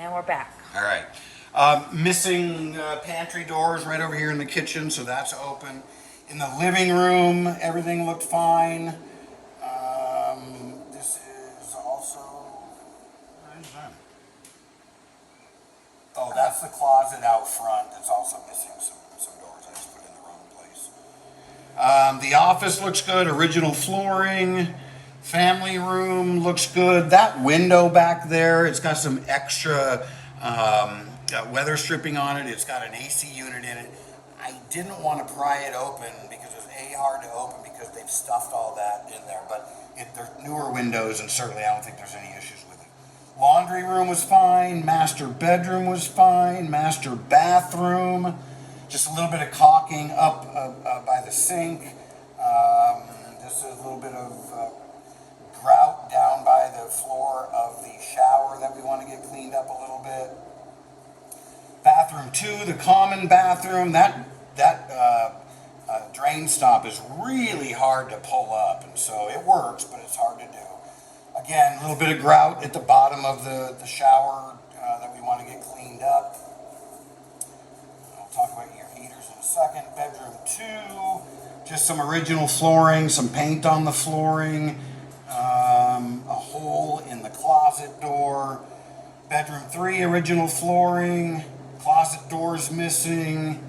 And we're back. All right. Missing pantry doors right over here in the kitchen, so that's open. In the living room, everything looked fine. This is also. What is that? Oh, that's the closet out front. That's also missing some doors. I just put it in the wrong place. The office looks good. Original flooring. Family room looks good. That window back there, it's got some extra weather stripping on it. It's got an AC unit in it. I didn't want to pry it open because it's hard to open because they've stuffed all that in there. But they're newer windows, and certainly I don't think there's any issues with it. Laundry room was fine. Master bedroom was fine. Master bathroom, just a little bit of caulking up by the sink. Just a little bit of grout down by the floor of the shower that we want to get cleaned up a little bit. Bathroom 2, the common bathroom, that drain stop is really hard to pull up, and so it works, but it's hard to do. Again, a little bit of grout at the bottom of the shower that we want to get cleaned up. I'll talk about your heaters in a second. Bedroom 2, just some original flooring, some paint on the flooring, a hole in the closet door. Bedroom 3, original flooring, closet doors missing.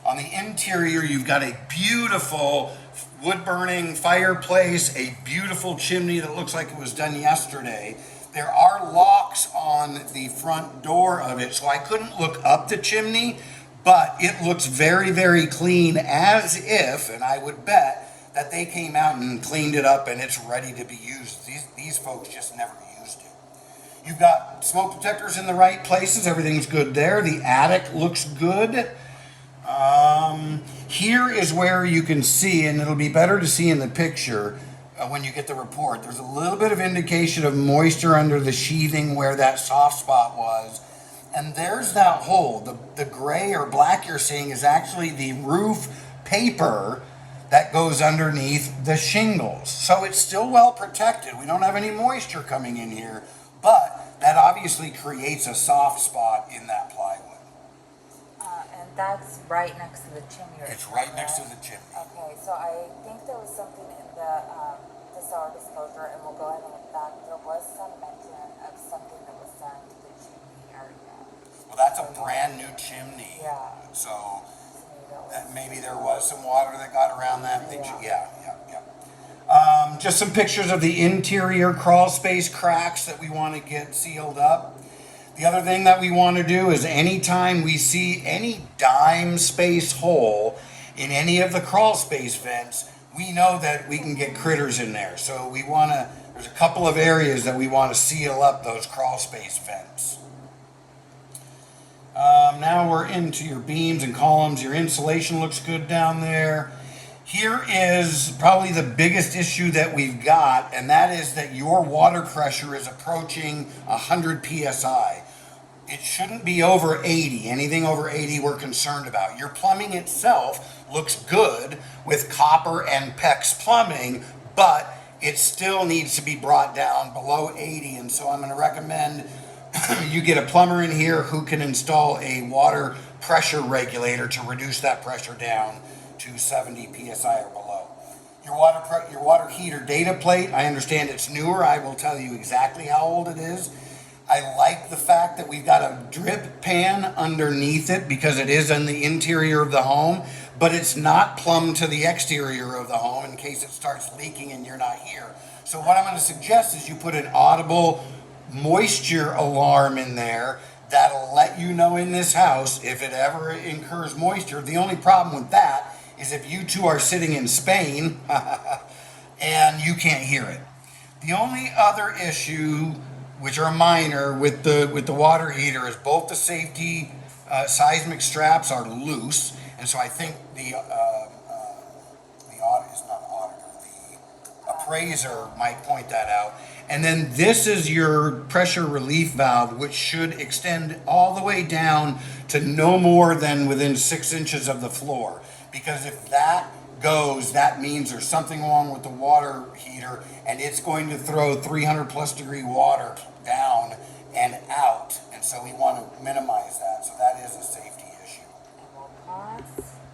On the interior, you've got a beautiful wood-burning fireplace, a beautiful chimney that looks like it was done yesterday. There are locks on the front door of it, so I couldn't look up the chimney, but it looks very, very clean, as if, and I would bet, that they came out and cleaned it up and it's ready to be used. These folks just never used it. You've got smoke detectors in the right places. Everything's good there. The attic looks good. Here is where you can see, and it'll be better to see in the picture when you get the report. There's a little bit of indication of moisture under the sheathing where that soft spot was. And there's that hole. The gray or black you're seeing is actually the roof paper that goes underneath the shingles. So it's still well protected. We don't have any moisture coming in here, but that obviously creates a soft spot in that plywood. And that's right next to the chimney. It's right next to the chimney. Okay, so I think there was something in the sour disclosure, and we'll go ahead and look back. There was some mention of something that was done to the chimney area. Well, that's a brand new chimney. Yeah. So maybe there was some water that got around that. Yeah. Just some pictures of the interior crawl space cracks that we want to get sealed up. The other thing that we want to do is anytime we see any dime space hole in any of the crawl space vents, we know that we can get critters in there. So there's a couple of areas that we want to seal up those crawl space vents. Now we're into your beams and columns. Your insulation looks good down there. Here is probably the biggest issue that we've got, and that is that your water pressure is approaching 100 psi. It shouldn't be over 80. Anything over 80 we're concerned about. Your plumbing itself looks good with copper and PEX plumbing, but it still needs to be brought down below 80, and so I'm going to recommend you get a plumber in here who can install a water pressure regulator to reduce that pressure down to 70 psi or below. Your water heater data plate, I understand it's newer. I will tell you exactly how old it is. I like the fact that we've got a drip pan underneath it because it is in the interior of the home, but it's not plumbed to the exterior of the home in case it starts leaking and you're not here. So what I'm going to suggest is you put an audible moisture alarm in there that'll let you know in this house if it ever incurs moisture. The only problem with that is if you two are sitting in Spain and you can't hear it. The only other issue, which are minor, with the water heater is both the safety seismic straps are loose, and so I think the appraiser might point that out. And then this is your pressure relief valve, which should extend all the way down to no more than within 6 inches of the floor. Because if that goes, that means there's something wrong with the water heater, and it's going to throw 300+ degree water down and out. And so we want to minimize that. So